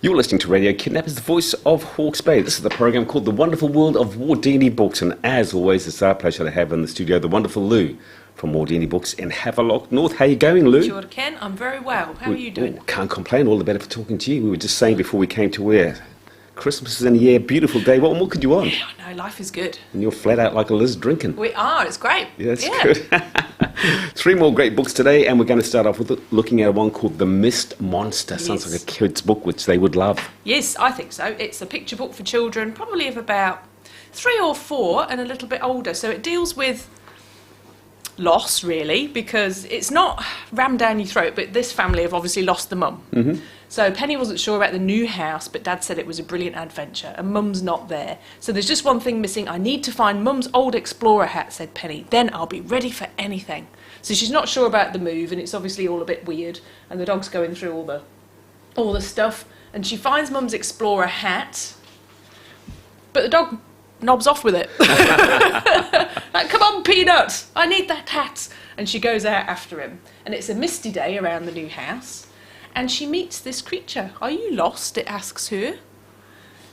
You're listening to Radio Kidnappers, the voice of Hawke's Bay. This is the program called The Wonderful World of Wardini Books. And as always, it's our pleasure to have in the studio the wonderful Lou from Wardini Books in Havelock North. How are you going, Lou? Sure, Ken. I'm very well. How are you doing? Can't complain. All the better for talking to you. We were just saying before we came to where Christmas is in a year, beautiful day. What more could you want? Yeah, I know. Life is good. And you're flat out like a Liz drinking. We are. It's great. Yeah, that's good. 3 more great books today, and we're going to start off with looking at one called The Mist Monster. Yes. Sounds like a kid's book, which they would love. Yes, I think so. It's a picture book for children, probably of about 3 or 4 and a little bit older. So it deals with loss, really, because it's not rammed down your throat, but this family have obviously lost the mum. Mm-hmm. So Penny wasn't sure about the new house, but Dad said it was a brilliant adventure, and Mum's not there. So there's just one thing missing. I need to find Mum's old explorer hat, said Penny. Then I'll be ready for anything. So she's not sure about the move, and it's obviously all a bit weird, and the dog's going through all the stuff, and she finds Mum's explorer hat, but the dog knobs off with it. Like, come on, Peanut, I need that hat. And she goes out after him, and it's a misty day around the new house, and she meets this creature. Are you lost? It asks her.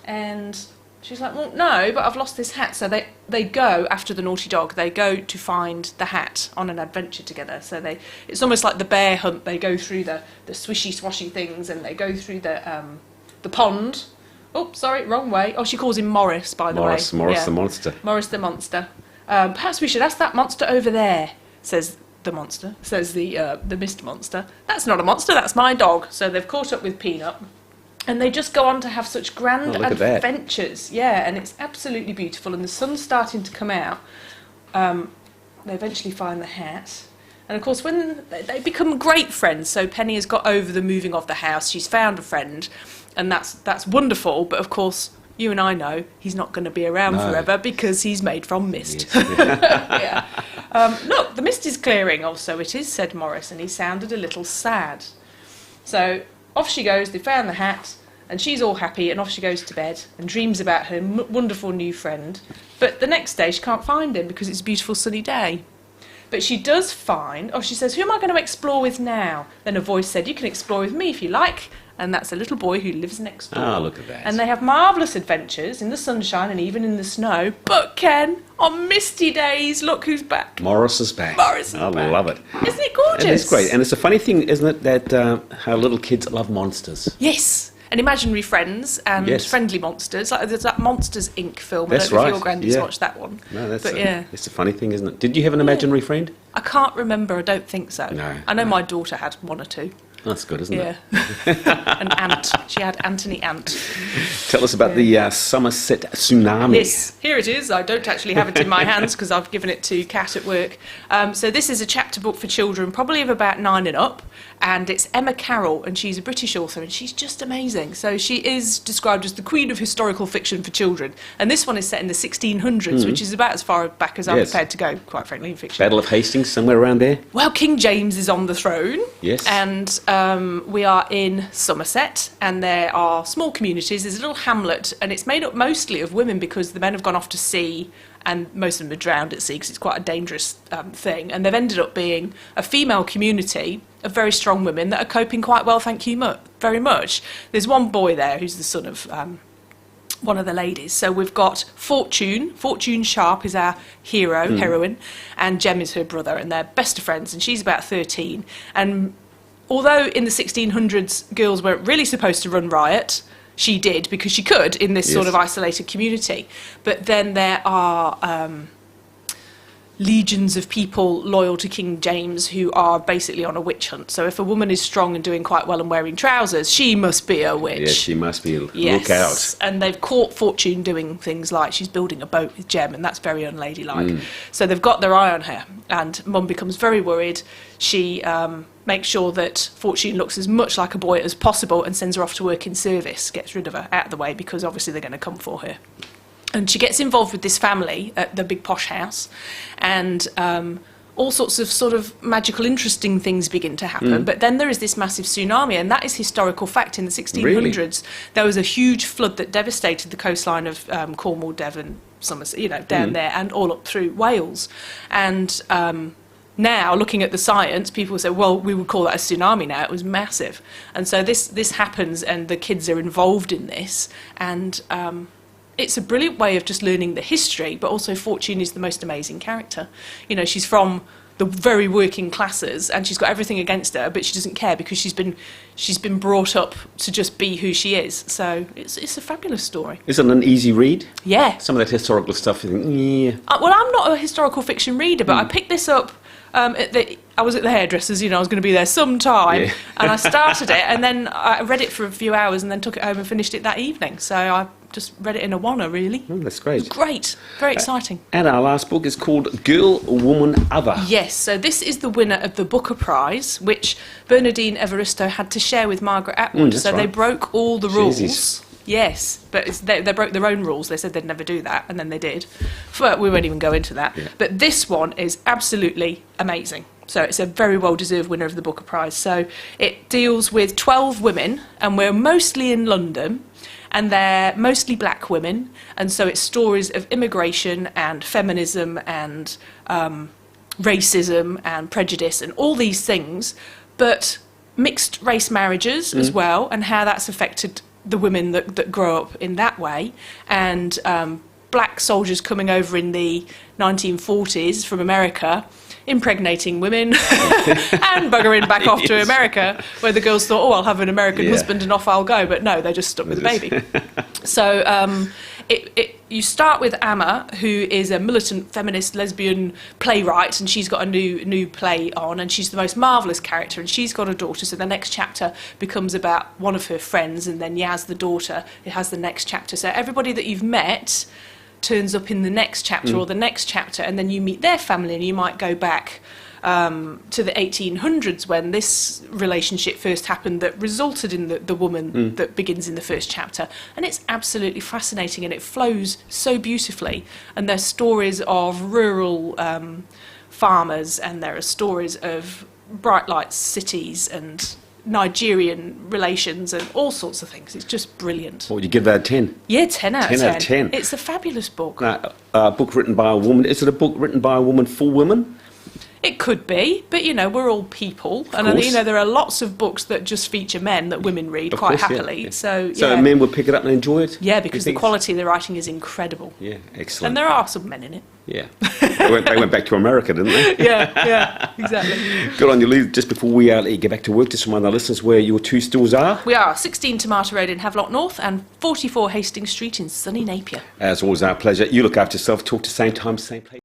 And she's like, well, no, but I've lost this hat. So they go after the naughty dog. They go to find the hat on an adventure together. So it's almost like the bear hunt. They go through the swishy swashy things, and they go through the pond. Oh, sorry, wrong way. Oh, she calls him Morris, by the way. Morris the monster. Morris the monster. Perhaps we should ask that monster over there, says the monster, says the mist monster. That's not a monster, that's my dog. So they've caught up with Peanut, and they just go on to have such grand adventures. Yeah, and it's absolutely beautiful, and the sun's starting to come out. They eventually find the hat. And of course, when they become great friends, so Penny has got over the moving of the house, she's found a friend, and that's wonderful, but of course, you and I know he's not going to be around forever because he's made from mist. Yes. Yeah. Look, the mist is clearing, oh, so it is, said Morris, and he sounded a little sad. So off she goes, they found the hat, and she's all happy, and off she goes to bed and dreams about her wonderful new friend. But the next day she can't find him because it's a beautiful sunny day. But she does find, she says, who am I going to explore with now? Then a voice said, you can explore with me if you like. And that's a little boy who lives next door. Oh, look at that. And they have marvellous adventures in the sunshine and even in the snow. But Ken, on misty days, look who's back. Morris is back. Morris is I back. love it. Isn't it gorgeous? And it's great. And it's a funny thing, isn't it, that how little kids love monsters. Yes. And imaginary friends and friendly monsters. Like there's that Monsters, Inc. film. That's I don't know right. if your granddad's watched that one. No, that's it's a funny thing, isn't it? Did you have an imaginary friend? I can't remember. I don't think so. No. I know my daughter had 1 or 2. That's good, isn't it? An ant. She had Anthony Ant. Tell us about the Summerset Tsunami. Yes, here it is. I don't actually have it in my hands because I've given it to Kat at work. So this is a chapter book for children, probably of about 9 and up, and it's Emma Carroll, and she's a British author, and she's just amazing. So she is described as the queen of historical fiction for children, and this one is set in the 1600s, which is about as far back as I'm prepared to go, quite frankly, in fiction. Battle of Hastings, somewhere around there? Well, King James is on the throne. Yes. And we are in Somerset, and there are small communities. There's a little hamlet, and it's made up mostly of women because the men have gone off to sea, and most of them are drowned at sea because it's quite a dangerous thing. And they've ended up being a female community of very strong women that are coping quite well, thank you very much. There's one boy there who's the son of one of the ladies. So we've got Fortune. Fortune Sharp is our heroine, and Jem is her brother, and they're best of friends, and she's about 13. And although in the 1600s girls weren't really supposed to run riot, she did because she could in this sort of isolated community. But then there are legions of people loyal to King James who are basically on a witch hunt. So if a woman is strong and doing quite well and wearing trousers, she must be a witch. Yes, she must be. Look out. And they've caught Fortune doing things like she's building a boat with Jem, and that's very unladylike. So they've got their eye on her, and Mum becomes very worried. She makes sure that Fortune looks as much like a boy as possible and sends her off to work in service, gets rid of her out of the way because obviously they're going to come for her. And she gets involved with this family at the big posh house, and all sorts of sort of magical, interesting things begin to happen. But then there is this massive tsunami, and that is historical fact. In the 1600s, Really? There was a huge flood that devastated the coastline of Cornwall, Devon, Somerset, down there, and all up through Wales. And now, looking at the science, people say, well, we would call that a tsunami now. It was massive. And so this happens, and the kids are involved in this. And it's a brilliant way of just learning the history, but also Fortune is the most amazing character. You know, she's from the very working classes, and she's got everything against her, but she doesn't care because she's been brought up to just be who she is. So it's a fabulous story. Is it an easy read? Yeah. Some of that historical stuff, you think, yeah. Well, I'm not a historical fiction reader, but I picked this up. I was at the hairdresser's, you know, I was going to be there sometime, and I started it, and then I read it for a few hours, and then took it home and finished it that evening. So I just read it in a wanna, really. Oh, that's great. It was great, very exciting. And our last book is called Girl, Woman, Other. Yes, so this is the winner of the Booker Prize, which Bernardine Evaristo had to share with Margaret Atwood. So they broke all the rules. Yes, but they broke their own rules. They said they'd never do that, and then they did. But we won't even go into that. Yeah. But this one is absolutely amazing. So it's a very well-deserved winner of the Booker Prize. So it deals with 12 women, and we're mostly in London, and they're mostly black women. And so it's stories of immigration and feminism and racism and prejudice and all these things, but mixed race marriages as well, and how that's affected the women that grow up in that way, and black soldiers coming over in the 1940s from America, impregnating women and buggering back off to America, where the girls thought, oh, I'll have an American husband and off I'll go, but no, they just stuck with the baby. So you start with Amma, who is a militant feminist lesbian playwright, and she's got a new play on, and she's the most marvellous character, and she's got a daughter. So the next chapter becomes about one of her friends, and then Yaz, the daughter, it has the next chapter. So everybody that you've met turns up in the next chapter or the next chapter, and then you meet their family, and you might go back to the 1800s when this relationship first happened that resulted in the woman that begins in the first chapter. And it's absolutely fascinating, and it flows so beautifully. And there's stories of rural farmers, and there are stories of bright light cities and Nigerian relations and all sorts of things. It's just brilliant. What would you give that, 10? Yeah, 10 out of 10. 10 out of 10. It's a fabulous book. Now, a book written by a woman. Is it a book written by a woman for women? It could be, but, you know, we're all people. And, you know, there are lots of books that just feature men that women read quite happily. Yeah. So men would pick it up and enjoy it? Yeah, because the quality of the writing is incredible. Yeah, excellent. And there are some men in it. Yeah. They went back to America, didn't they? Yeah, exactly. Good on you, Lou. Just before we let you get back to work, just remind our listeners where your two stores are. We are 16 Tomato Road in Havelock North and 44 Hastings Street in sunny Napier. As always, our pleasure. You look after yourself. Talk to same time, same place.